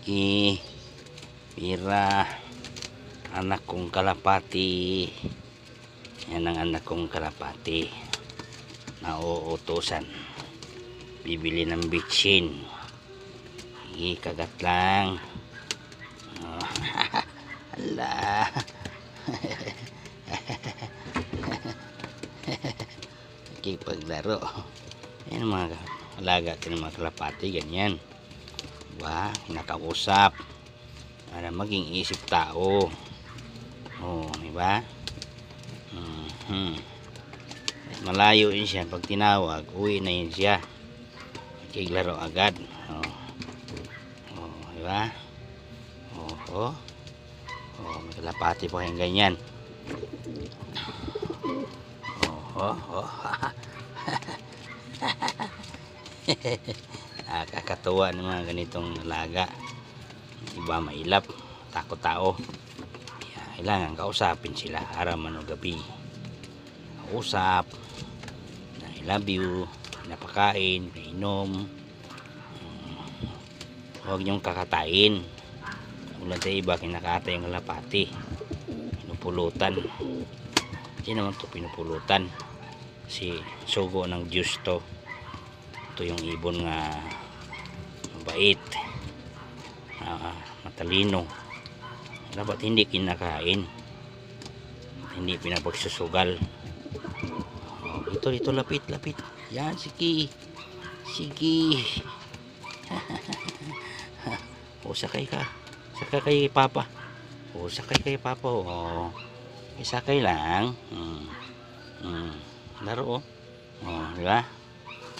Sige, Pira, anak kong kalapati. Yan ang anak kong kalapati na uutusan bibili ng bitchin. Sige, kagat lang. Oh. Hala. Paglaro. Yan ang mga alaga ng mga kalapati, ganyan. Diba? Nakausap para maging isip tao. Oh, diba? Malayo yun siya. Pag tinawag, uwi na yun siya. Makiglaro agad. Oh. Oh, diba? Oh, oh. Oh, may kalapati po kayong ganyan. Oh, oh. Kakatuwa ng mga ganitong alaga. Iba mailap, takot tao. Kailangan kausapin sila araw man o gabi. Kausap na I love you, napakain, inom. Huwag niyong kakatain. Ulan sa iba, kinakatay yung kalapati, pinupulutan. Hindi naman ito pinupulutan. Si sugo ng Diyos to. Ito yung ibon nga mabait, matalino. Dapat hindi kinakain, hindi pinapagsusugal. Oh, ito lapit. Yan, sige. O, sakay ka. Sakay kay Papa. O, sakay kay Papa. O, sakay lang. Laro. O, diba?